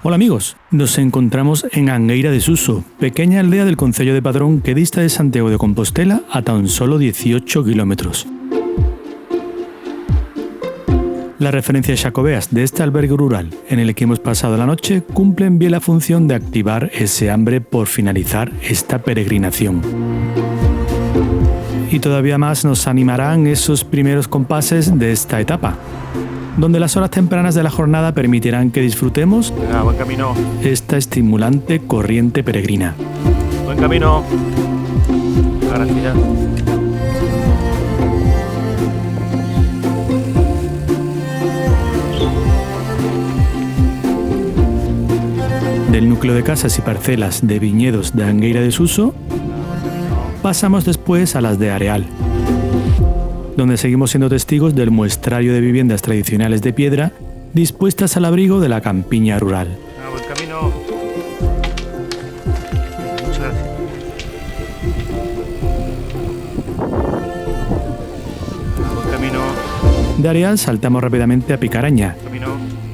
Hola amigos, nos encontramos en Angueira de Suso, pequeña aldea del concello de Padrón que dista de Santiago de Compostela a tan solo 18 kilómetros. Las referencias xacobeas de este albergue rural en el que hemos pasado la noche cumplen bien la función de activar ese hambre por finalizar esta peregrinación. Y todavía más nos animarán esos primeros compases de esta etapa, donde las horas tempranas de la jornada permitirán que disfrutemos buen camino. Esta estimulante corriente peregrina. Buen camino. Gracias. Del núcleo de casas y parcelas de viñedos de Angueira de Suso, pasamos después a las de Areal, donde seguimos siendo testigos del muestrario de viviendas tradicionales de piedra dispuestas al abrigo de la campiña rural. Buen camino. Muchas gracias. Buen camino. De Areal saltamos rápidamente a Picaraña,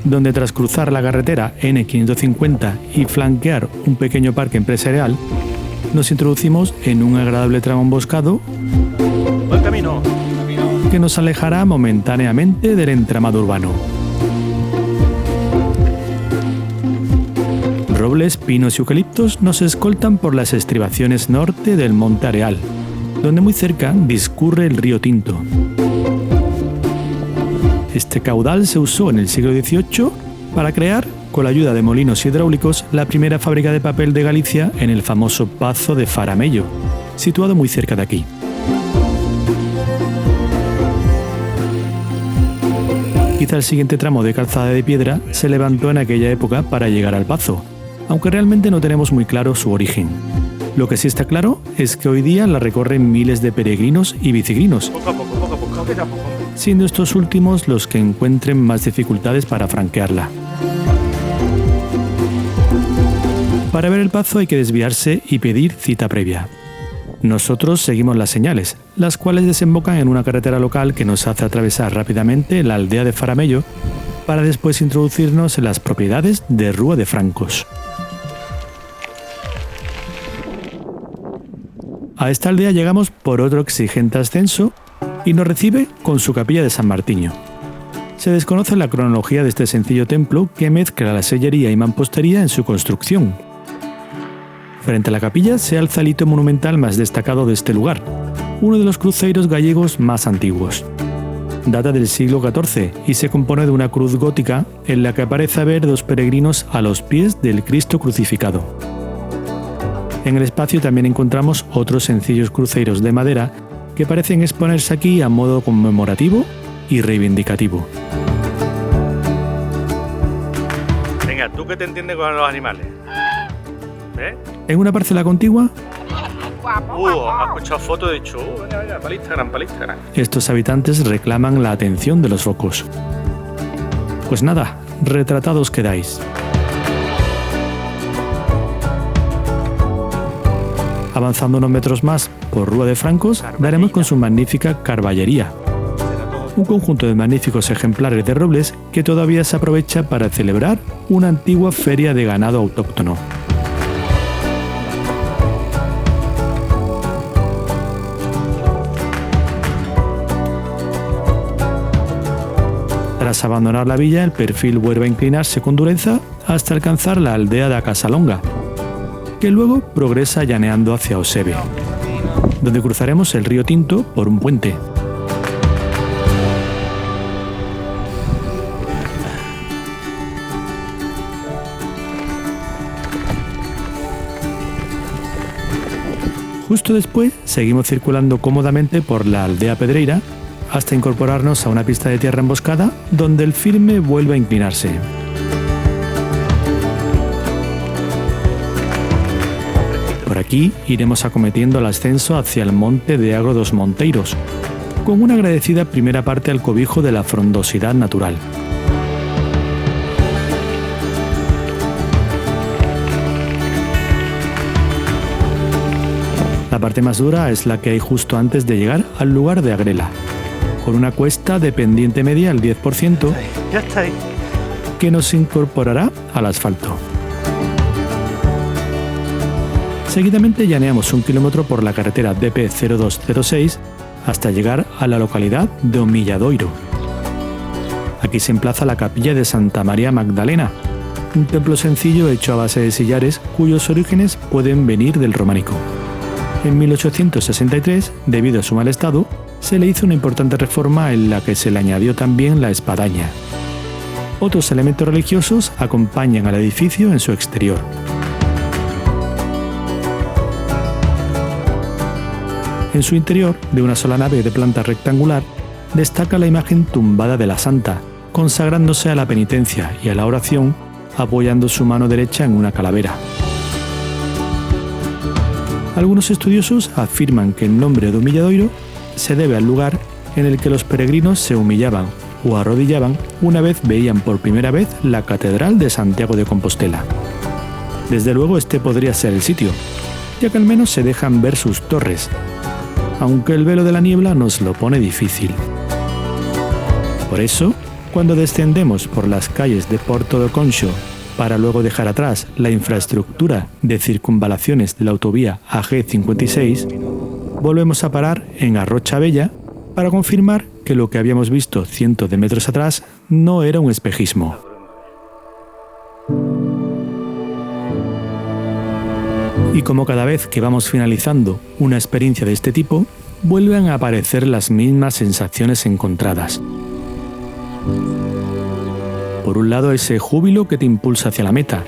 donde tras cruzar la carretera N550 y flanquear un pequeño parque empresarial, nos introducimos en un agradable tramo emboscado. Buen camino. Que nos alejará momentáneamente del entramado urbano. Robles, pinos y eucaliptos nos escoltan por las estribaciones norte del Monte Areal, donde muy cerca discurre el río Tinto. Este caudal se usó en el siglo XVIII para crear, con la ayuda de molinos hidráulicos, la primera fábrica de papel de Galicia en el famoso Pazo de Faramello, situado muy cerca de aquí. Quizá el siguiente tramo de calzada de piedra se levantó en aquella época para llegar al Pazo, aunque realmente no tenemos muy claro su origen. Lo que sí está claro es que hoy día la recorren miles de peregrinos y bicigrinos, Poco a poco. siendo estos últimos los que encuentren más dificultades para franquearla. Para ver el Pazo hay que desviarse y pedir cita previa. Nosotros seguimos las señales, las cuales desembocan en una carretera local que nos hace atravesar rápidamente la aldea de Faramello para después introducirnos en las propiedades de Rúa de Francos. A esta aldea llegamos por otro exigente ascenso y nos recibe con su capilla de San Martiño. Se desconoce la cronología de este sencillo templo que mezcla la sellería y mampostería en su construcción. Frente a la capilla se alza el hito monumental más destacado de este lugar, uno de los cruceiros gallegos más antiguos. Data del siglo XIV y se compone de una cruz gótica en la que aparece ver dos peregrinos a los pies del Cristo crucificado. En el espacio también encontramos otros sencillos cruceiros de madera que parecen exponerse aquí a modo conmemorativo y reivindicativo. Venga, tú que te entiendes con los animales. ¿Ves? En una parcela contigua, Ha escuchado fotos de hecho. Venga, para Instagram. estos habitantes reclaman la atención de los focos. Pues nada, retratados quedáis. Avanzando unos metros más por Rúa de Francos, daremos con su magnífica carballería, un conjunto de magníficos ejemplares de robles que todavía se aprovecha para celebrar una antigua feria de ganado autóctono. Tras abandonar la villa, el perfil vuelve a inclinarse con dureza hasta alcanzar la aldea de Casalonga, que luego progresa llaneando hacia Osebe, donde cruzaremos el río Tinto por un puente. Justo después, seguimos circulando cómodamente por la aldea Pedreira hasta incorporarnos a una pista de tierra emboscada donde el firme vuelve a inclinarse. Por aquí iremos acometiendo el ascenso hacia el monte de Agro dos Monteiros, con una agradecida primera parte al cobijo de la frondosidad natural. La parte más dura es la que hay justo antes de llegar al lugar de Agrela, por una cuesta de pendiente media al 10% Ya está ahí. que nos incorporará al asfalto. Seguidamente llaneamos 1 kilómetro por la carretera DP0206 hasta llegar a la localidad de Omilladoiro. Aquí se emplaza la capilla de Santa María Magdalena, un templo sencillo hecho a base de sillares cuyos orígenes pueden venir del románico. En 1863, debido a su mal estado, se le hizo una importante reforma en la que se le añadió también la espadaña. Otros elementos religiosos acompañan al edificio en su exterior. En su interior, de una sola nave de planta rectangular, destaca la imagen tumbada de la Santa, consagrándose a la penitencia y a la oración, apoyando su mano derecha en una calavera. Algunos estudiosos afirman que el nombre de Omilladoiro se debe al lugar en el que los peregrinos se humillaban o arrodillaban una vez veían por primera vez la Catedral de Santiago de Compostela. Desde luego este podría ser el sitio, ya que al menos se dejan ver sus torres, aunque el velo de la niebla nos lo pone difícil. Por eso, cuando descendemos por las calles de Porto do Conxo para luego dejar atrás la infraestructura de circunvalaciones de la autovía AG56, volvemos a parar en Arrocha Bella para confirmar que lo que habíamos visto cientos de metros atrás no era un espejismo. Y como cada vez que vamos finalizando una experiencia de este tipo, vuelven a aparecer las mismas sensaciones encontradas. Por un lado, ese júbilo que te impulsa hacia la meta.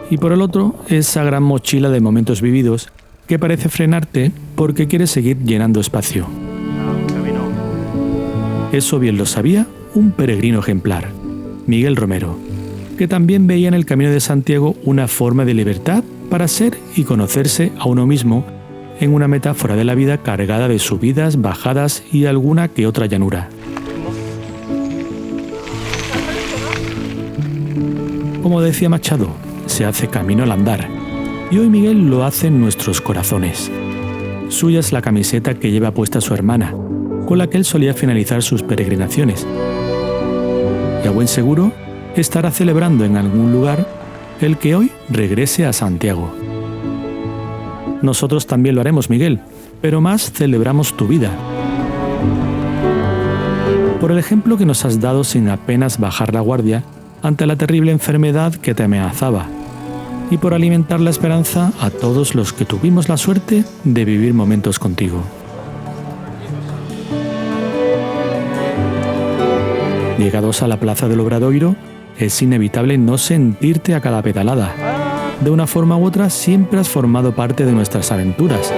Y por el otro, esa gran mochila de momentos vividos que parece frenarte porque quiere seguir llenando espacio. Eso bien lo sabía un peregrino ejemplar, Miguel Romero, que también veía en el Camino de Santiago una forma de libertad para ser y conocerse a uno mismo en una metáfora de la vida cargada de subidas, bajadas y alguna que otra llanura. Como decía Machado, se hace camino al andar, y hoy Miguel lo hace en nuestros corazones. Suya es la camiseta que lleva puesta su hermana, con la que él solía finalizar sus peregrinaciones. Y a buen seguro estará celebrando en algún lugar el que hoy regrese a Santiago. Nosotros también lo haremos, Miguel, pero más celebramos tu vida. Por el ejemplo que nos has dado sin apenas bajar la guardia ante la terrible enfermedad que te amenazaba, y por alimentar la esperanza a todos los que tuvimos la suerte de vivir momentos contigo. Llegados a la plaza del Obradoiro, es inevitable no sentirte a cada pedalada. De una forma u otra siempre has formado parte de nuestras aventuras.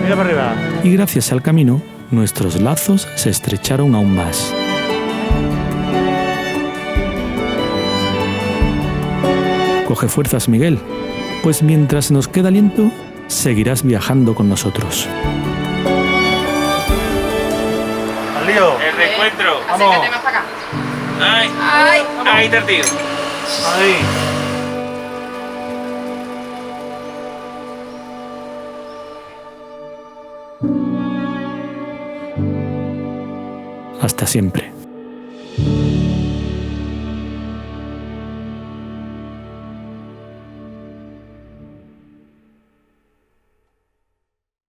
Mira para arriba. Y gracias al camino, nuestros lazos se estrecharon aún más. Coge fuerzas, Miguel, pues mientras nos queda aliento, seguirás viajando con nosotros. ¡Al lío! ¡El reencuentro! ¡Vamos! Acércate más para acá. ¡Ay! ¡Ay! ¡Ahí, Tertío! ¡Ahí! Hasta siempre.